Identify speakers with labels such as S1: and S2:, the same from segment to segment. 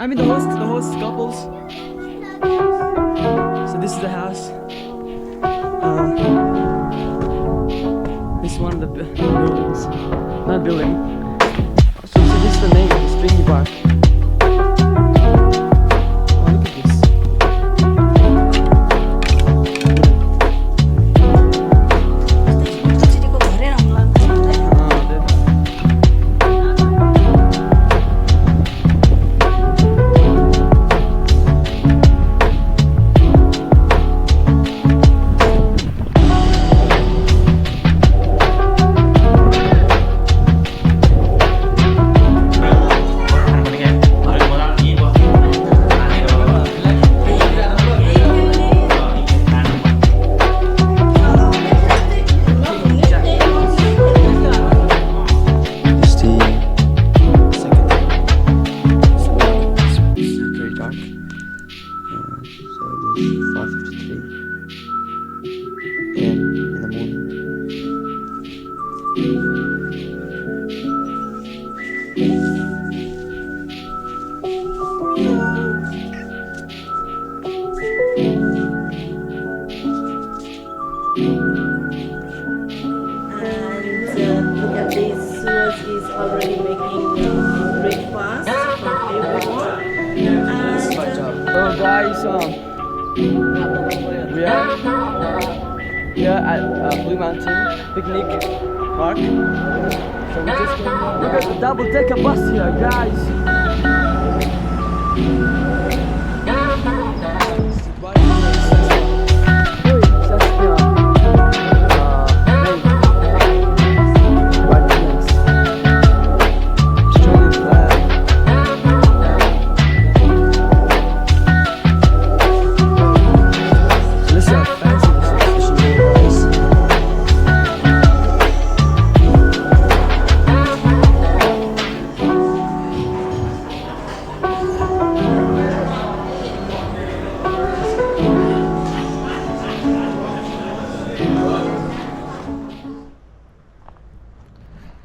S1: I mean the host couples. So this is the house. This is one of the buildings. Not building. So this is the name, the Stringy Park. Oh, look at this.
S2: Already making breakfast for everyone.
S1: So guys, we are at Blue Mountain Picnic Park. So we just came. We got the double-decker bus here, guys.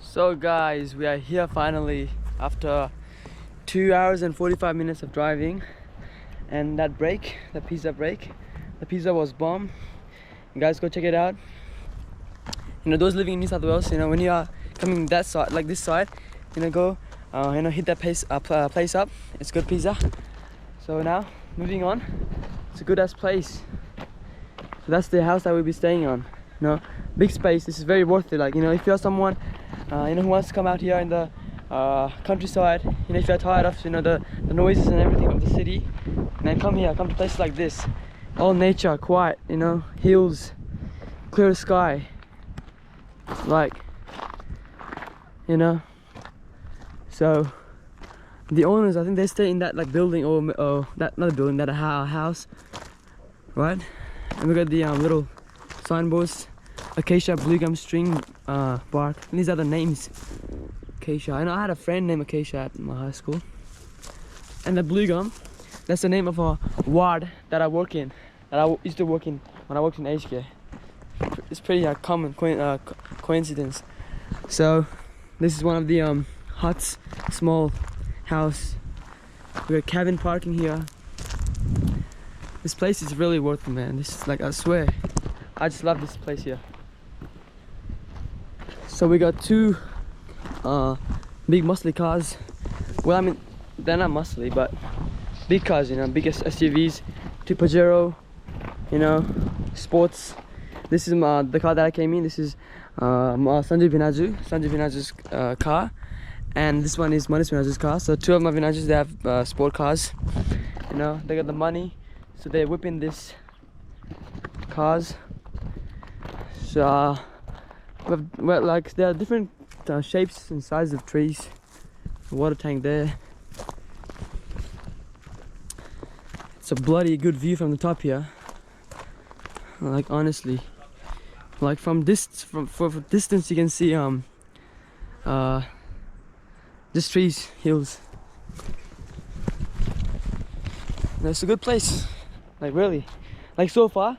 S1: So guys, we are here finally after 2 hours and 45 minutes of driving, and that break, the pizza break, the pizza was bomb. You guys go check it out. You know, those living in New South Wales, you know, when you are coming that side, like this side, you know, go you know, hit that place up. It's good pizza. So now moving on, it's a good ass place. So that's the house that we'll be staying on. You know, big space. This is very worth it. Like, you know, if you're someone you know, who wants to come out here in the countryside, you know, if you're tired of, you know, the noises and everything of the city, and then come here, come to places like this, all nature, quiet, you know, hills, clear sky, like, you know. So the owners, I think they stay in that like building, or that, not a building, that a house, right? And we got the little signboards. Acacia, blue gum, string bark. And these are the names. Acacia. I know I had a friend named Acacia at my high school. And the blue gum, that's the name of a ward that I work in. That I used to work in when I worked in aged care. It's pretty common coincidence. So this is one of the huts, small house. We got cabin parking here. This place is really worth it, man. This is like, I swear, I just love this place here. So we got two big muscly cars. Well, I mean, they're not muscly, but big cars, you know, biggest SUVs. Two Pajero, you know, sports. This is the car that I came in. This is Sanjay Vinaju's car, and this one is Manish Vinaju's car. So two of my Vinajus, they have sport cars. You know, they got the money, so they're whipping this cars. So well, like, there are different shapes and sizes of trees. Water tank there. It's a bloody good view from the top here. Like, honestly, like from distance you can see just trees, hills. It's a good place. Like, really, like, so far,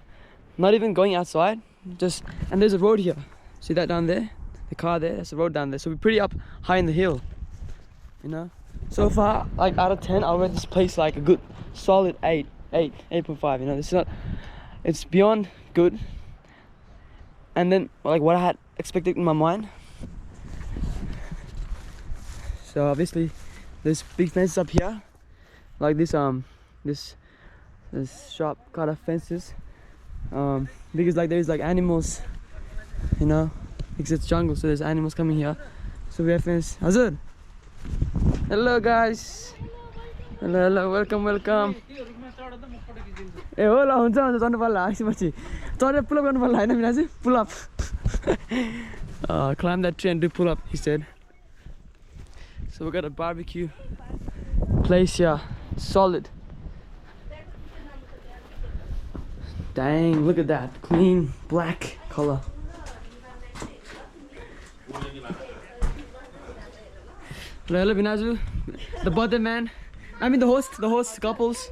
S1: not even going outside. Just, and there's a road here. See that down there? The car there, that's the road down there. So we're pretty up high in the hill, you know? So far, like out of 10, I'll rate this place like a good solid 8.5. You know, this is not, it's beyond good. And then like what I had expected in my mind. So obviously there's big fences up here, like this sharp kind of fences, because like there's like animals, you know, because it's jungle, so there's animals coming here. So we have fence. Hazur. Hello guys. Hello, welcome. ए हो ल हुन्छ हुन्छ चढ्नु पर्ला आएपछि चढेर पुल up गर्नु पर्ला हैन मिनाजु pull up climb that tree and do pull up, he said. So we got a barbecue place here, solid. Dang, look at that clean black color. Hello Binaju, the birthday man, I mean the host couples.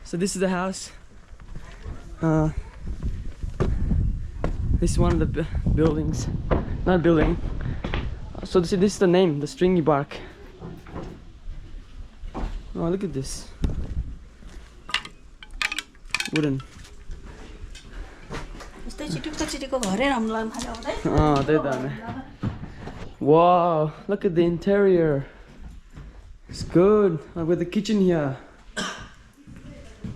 S1: So this is the house. This is one of the buildings, not building. So this is the name, the stringy bark. Oh, look at this. Wooden. Wow, look at the interior. It's good. Like with the kitchen here.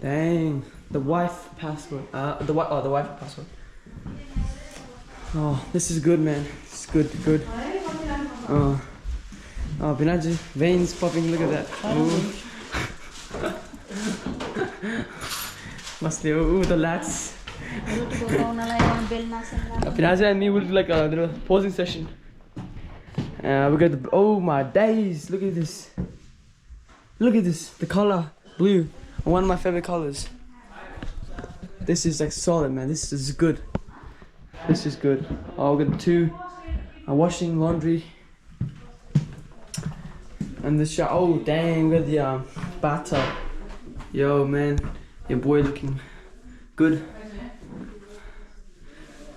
S1: Dang, the wife password. The wife password. Oh, this is good, man. It's good. Oh, Binaji, veins popping. Look at that. Must be the lats. Binaji and me will do like a little posing session. We got the, oh my days! Look at this. The color blue. One of my favorite colors. This is like solid, man. This is good. Oh, we got two washing, laundry, and the shower. Oh dang, we got the bathtub. Yo man, your boy looking good.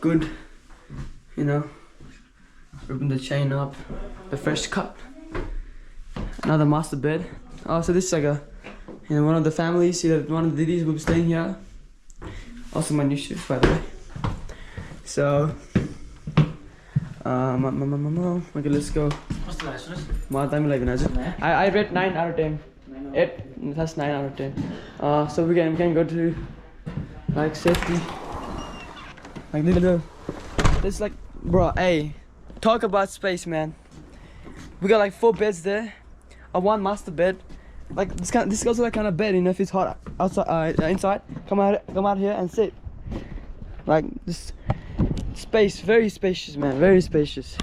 S1: You know, ripping the chain up, the fresh cut. Another master bed. Oh, so this is like a, you know, one of the families. One of the Didis will be staying here. Also my new shoes, by the way. So, okay, let's go. I rate 9 out of 10. 8, that's 9 out of 10. So we can go to like safety. Like little. It's like, bro, hey, talk about space, man. We got like 4 beds there, one master bed. Like this is also like kind of bed, you know, if it's hot outside, inside, come out here and sit. Like this space, very spacious, man, very spacious.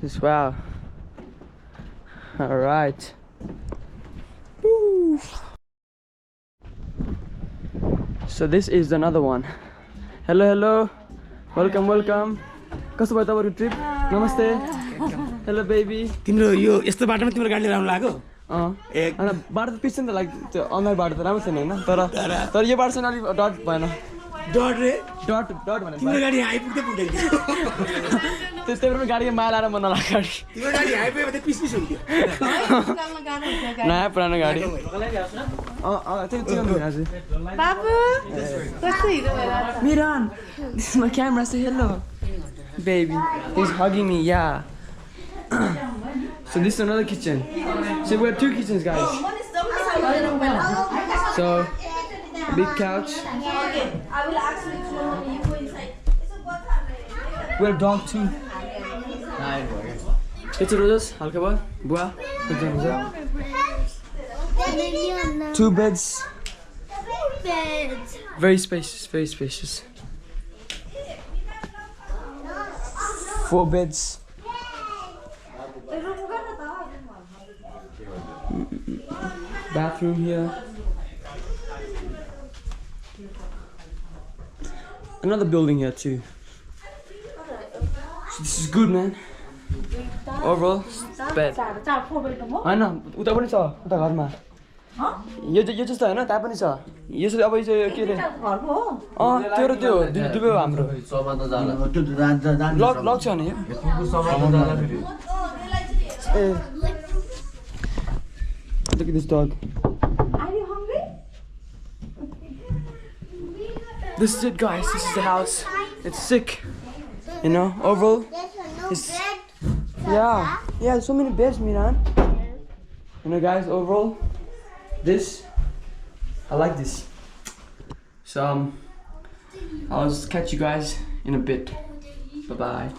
S1: Just wow. All right. Woo. So this is another one. Hello. Welcome. Kaso bhai taparu trip? Namaste. Hello baby.
S3: तिम्रो यो यस्तो बाटोमा तिम्रो गाडी राम्रो लाग्यो?
S1: अनि बाटो त पिछे नि त लाइक त्यो अनलाइन बाटो त राम्रो छैन हैन तर यो बाटो चाहिँ अलि डट भएन. डट भने
S3: तिम्रो गाडी आइपुग्दै पुग्दैन.
S1: त्यस्तै पनि गाडीको माया लाएर मन नलाग्यो गाडी.
S3: तिम्रो गाडी आइपुग्यो भने पिस हुन्थ्यो.
S1: नयाँ पुरानो गाडी. त्यो हजुर.
S2: बाबु कस्तो हिरो भएर?
S1: Miran, this is my camera. Say hello. Baby, he's hugging me, yeah. So this is another kitchen. So we have 2 kitchens, guys. So big couch. We have dog too. It's a roses. Halka bua. 2 beds. Very spacious. 4 beds. Bathroom here. Another building here too. So this is good, man. Overall, bed. I know. Uta pani cha, uta gharma. यो जस्तो होइन ता पनि छ यसरी अब यो के अरे त्यो र त्यो दुबे हो हाम्रो लक छ नि ए look at this dog.
S2: Are you hungry?
S1: This is it, guys. This is the house. It's sick, you know. Overall, it's yeah. So many beds, Miran. You know, guys. Overall, this I like this. So I'll catch you guys in a bit. Bye bye.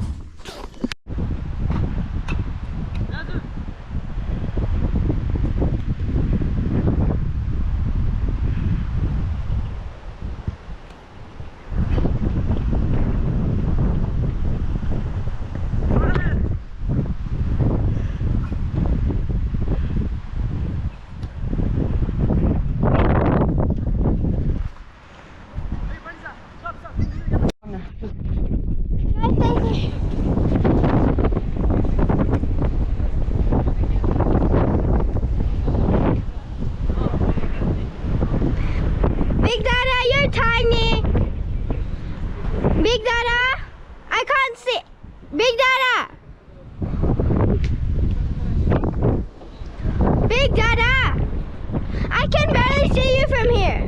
S4: Big Dada, you're tiny. Big Dada, I can't see. Big Dada. Big Dada, I can barely see you from here.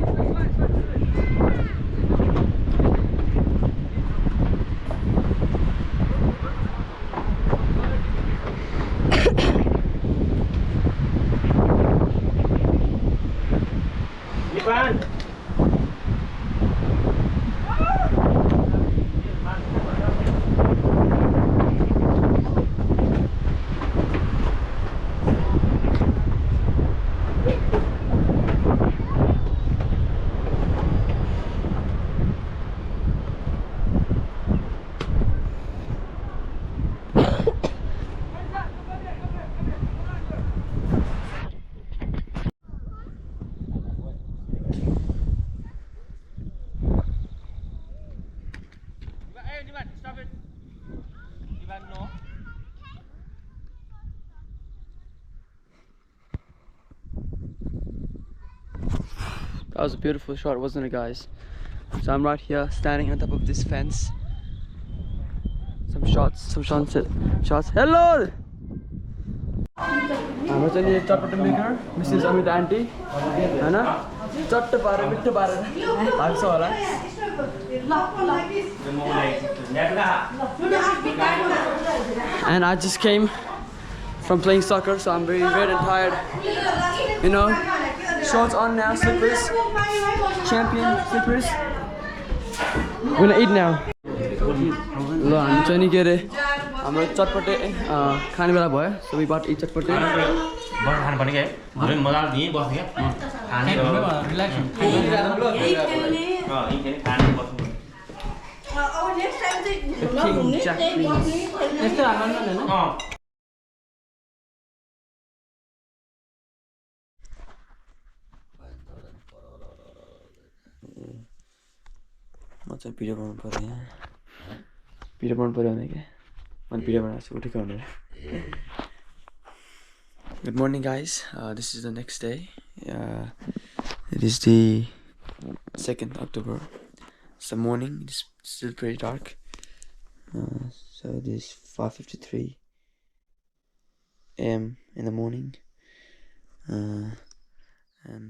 S1: That was a beautiful shot, wasn't it, guys? So I'm right here, standing on top of this fence. Some sunset shots. Hello! हाम्रो चाहिँ यो चटपटे maker Mrs Amit aunty हैन चट्ट पारेर मिठो पारेर भाग्छ होला And I just came from playing soccer, so I'm very red and tired. You know, shorts on now, slippers, champion slippers. We're gonna eat now. ल हामी चाहिँ नि के अरे हाम्रो चटपटे खाने बेला भयो सो वी बट इट चटपटे
S5: बस खानु पर्ने क्या है मजाले दिएँ बस्ने क्या खाने रिल्याक्स
S1: यस्तो हाल्नु हैन म चाहिँ भिडियो बनाउनु पर्यो यहाँ भिडियो बनाउनु पर्यो भने क्या मैले भिडियो बनाएको छु उठेको भनेर Good morning, guys. This is the next day. It is the 2nd October. It's the morning. It's still pretty dark. So it is 5:53 a.m. in the morning. And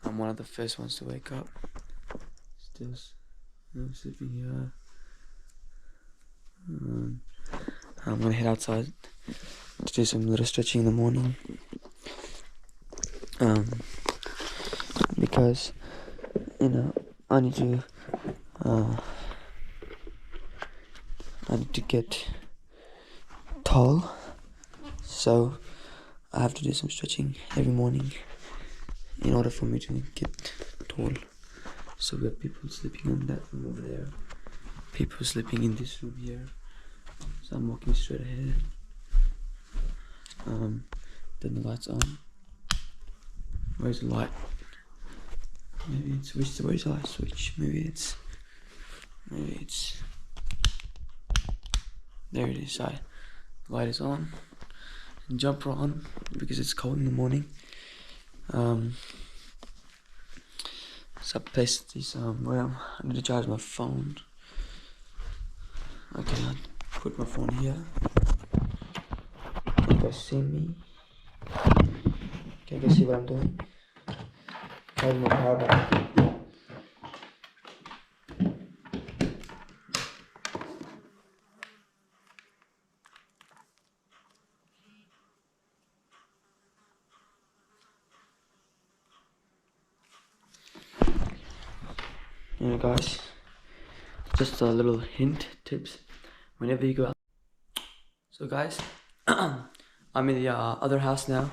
S1: I'm one of the first ones to wake up. Still sleeping here. I'm gonna head outside to do some little stretching in the morning, because you know I need to get tall, so I have to do some stretching every morning in order for me to get tall. So we have people sleeping on that room over there, people sleeping in this room here, so I'm walking straight ahead. Then the light's on. Where's the light? Maybe it's switched. Where's the light switch? Maybe it's there it is. The light is on. And jumper on because it's cold in the morning. So I placed this where I need to charge my phone. Okay, I'll put my phone here. Can you guys see me? Can you guys see what I'm doing? Charge my power bank. You know, guys, just a little hint, tips, whenever you go out. So guys, I'm in the other house now.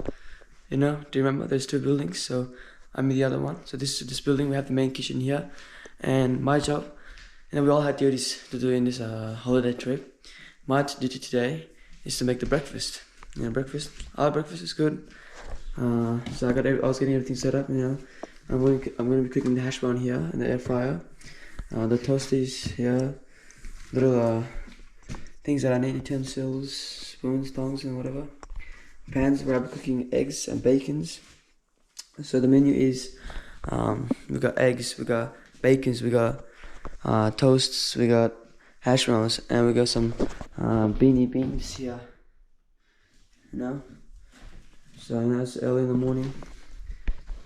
S1: You know, do you remember there's 2 buildings? So I'm in the other one. So this building, we have the main kitchen here, and my job. You know, we all had duties to do in this holiday trip. My duty today is to make the breakfast. You know, breakfast. Our breakfast is good. So I was getting everything set up. You know, I'm going to be cooking the hash brown here in the air fryer. The toasties here, little things that I need: utensils, spoons, tongs, and whatever. Pans where I'm cooking eggs and bacons. So the menu is we got eggs, we got bacons, we got toasts, we got hash browns, and we got some beanie beans here. You know, so you know, it's early in the morning.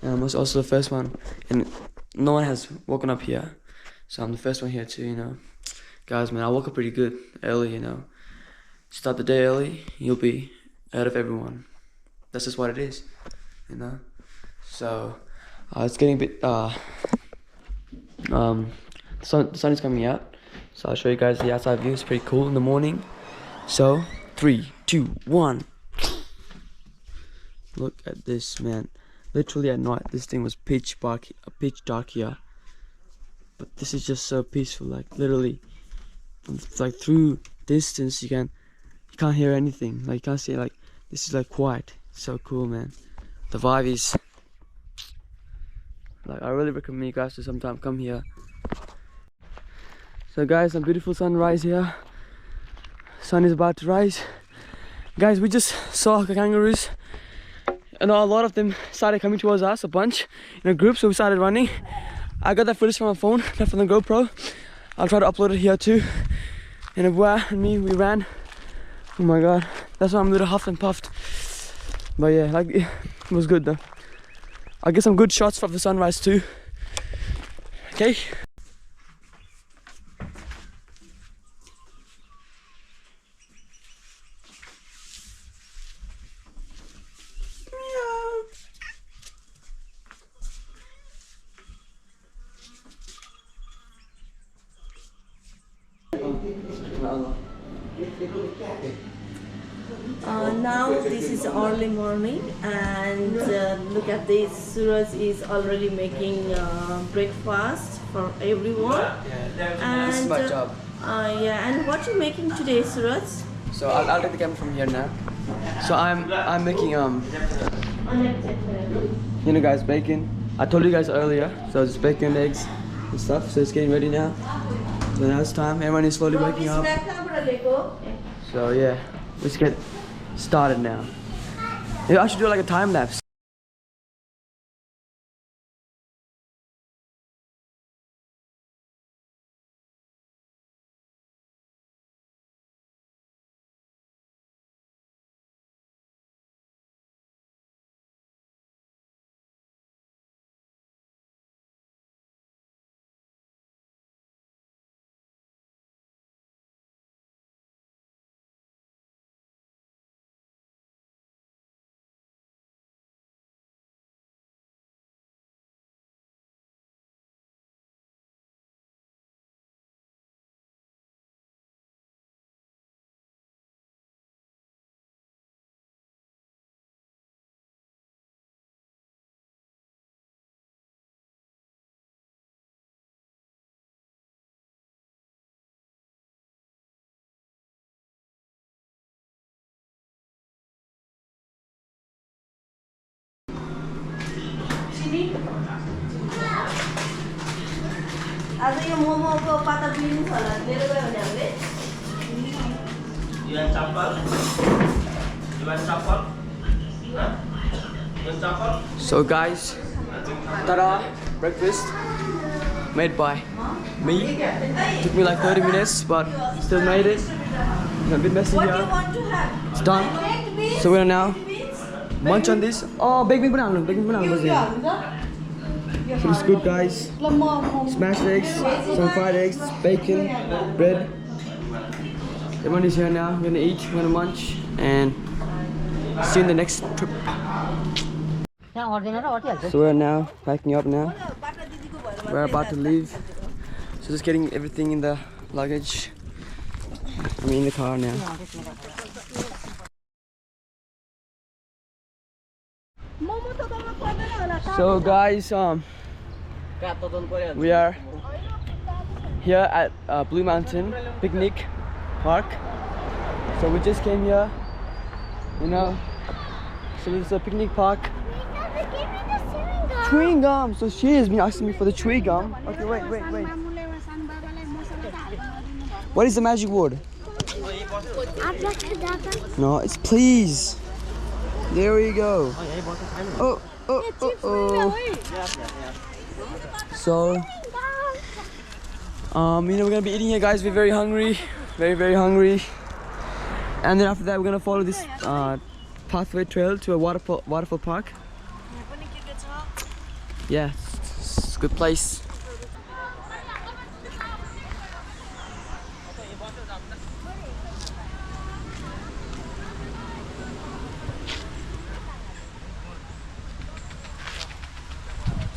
S1: And I'm also the first one, and no one has woken up here, so I'm the first one here too. You know, guys, man, I woke up pretty good early. You know, start the day early, you'll be ahead of everyone. That's just what it is. You know. So it's getting a bit the sun is coming out, so I'll show you guys the outside view. It's pretty cool in the morning. So 3, 2, 1. Look at this, man. Literally at night this thing was pitch dark here, but this is just so peaceful. Like literally, like through distance you can't hear anything. Like you can't see, like this is like quiet. It's so cool, man. The vibe is like, I really recommend you guys to sometime come here. So guys, some beautiful sunrise here. Sun is about to rise. Guys, we just saw kangaroos. And a lot of them started coming towards us, a bunch, in a group, so we started running. I got that footage from my phone, not from the GoPro. I'll try to upload it here too. And Abua and me, we ran. Oh my god, that's why I'm a little huffed and puffed. But yeah, like, it was good though. I'll get some good shots of the sunrise too. Okay.
S2: Now this is early morning, and look at this. Suraj is already making breakfast for everyone.
S1: Yeah, this is my job.
S2: Yeah, and what you making today, Suraj?
S1: So I'll take the camera from here now. So I'm making you know guys, bacon. I told you guys earlier. So it's bacon, eggs, and stuff. So it's getting ready now. So now it's time. Everyone is slowly waking up. So yeah, let's get started now. Yeah, I should do like a time lapse.
S2: आज यो मोमोको पाता दिनु छ होला लिएर गयो भने हामीले
S5: You want chapel? You want chapel? Huh? You
S1: So guys, tada, breakfast made by me. Took me like 30 minutes, but still made it. It's a bit messy here. It's done. So we're now munch on this. Oh, baked bean banana, baked bean banana. So it's good, guys. Smashed eggs, some fried eggs, bacon, bread. Everyone is here now. We're gonna eat, we're gonna munch, and see you in the next trip. So we're now packing up now. We're about to leave. So just getting everything in the luggage. I'm in the car now. So guys, we are here at Blue Mountain Picnic Park. So we just came here, you know. So this is a picnic park. Chewing gum. So she has been asking me for the chewing gum. Okay, wait. What is the magic word? No, it's please. There we go. Oh. So, you know, we're gonna be eating here, guys. We're very hungry, very hungry. And then after that, we're gonna follow this pathway trail to a waterfall park. Yeah, it's a good place.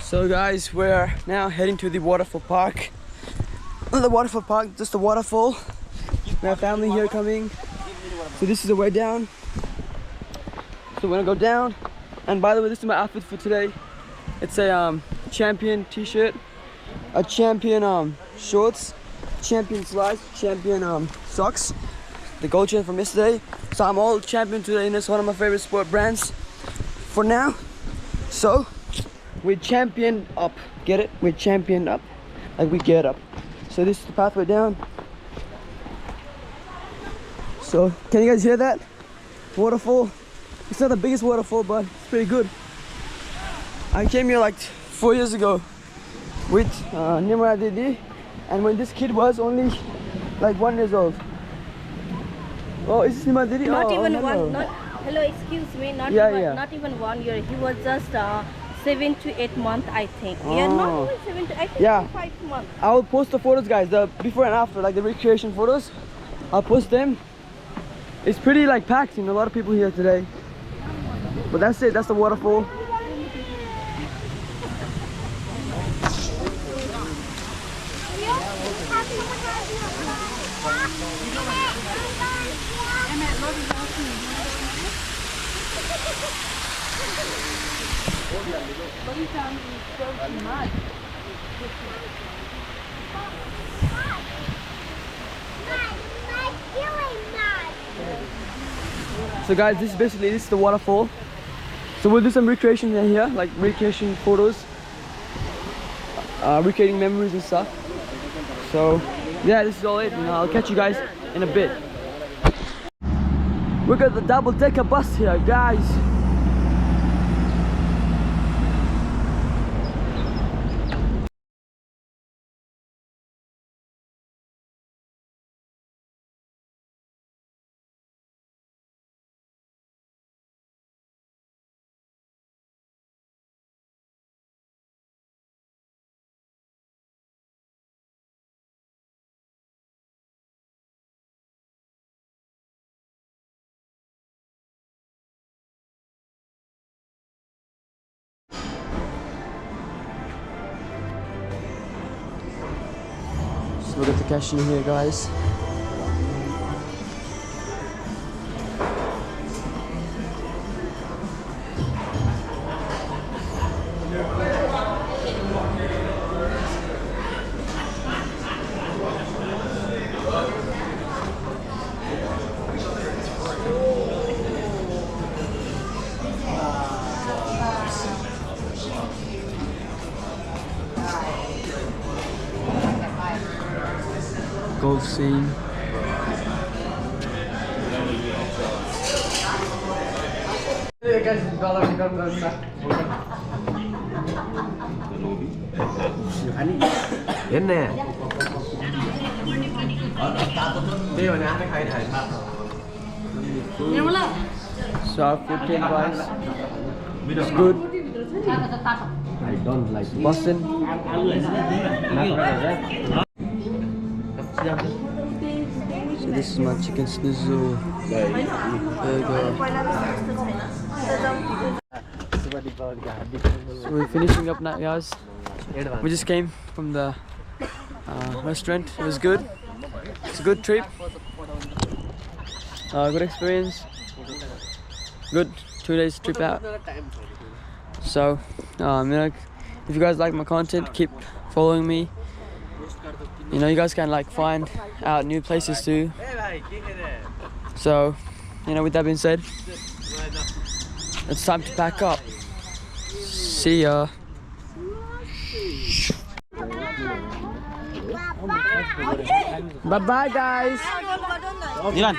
S1: So guys, we're now heading to the waterfall park. Not the waterfall park, just the waterfall. We have family here coming. So this is the way down. So we're gonna go down. And by the way, this is my outfit for today. It's a champion t-shirt, a champion shorts, champion slides, champion socks. The gold chain from yesterday. So I'm all champion today, and it's one of my favorite sport brands for now. So we championed up. Get it? We championed up. Like we get up. So this is the pathway down. So can you guys hear that? Waterfall. It's not the biggest waterfall, but it's pretty good. I came here like 4 years ago with Nimra Didi, and when this kid was only like 1 year old. Oh, is this Nimra Didi?
S2: Not even
S1: hello.
S2: one. Hello, excuse me. Not even 1 year. He was just 7 to 8 months, I think. Yeah, not even 7 to 8. I think 5 months.
S1: I will post the photos, guys. The before and after, like the recreation photos. I'll post them. It's pretty like packed, you know, a lot of people here today. But that's it. That's the waterfall. So guys, this is the waterfall. So we'll do some recreation in here, like recreation photos, recreating memories and stuff. So yeah, this is all it, and I'll catch you guys in a bit. We got the double-decker bus here, guys. So we got the cashier here, guys. Golf scene.
S6: Ini. Dia mana ada kait hai.
S1: So our food came guys. It's good.
S6: I don't like
S1: Boston. So this is my chicken schnitzel burger. So we're finishing up now, guys. We just came from the restaurant. It was good. It's a good trip. Good experience. Good 2 days trip out. So, you know, if you guys like my content, keep following me. You know, you guys can like find out new places too. So, you know, with that being said, it's time to pack up. See ya. Bye bye, guys.
S5: Dilan.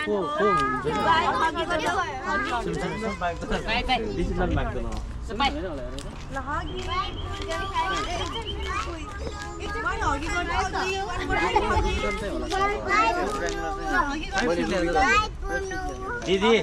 S6: This is not McDonald's.
S5: Didi.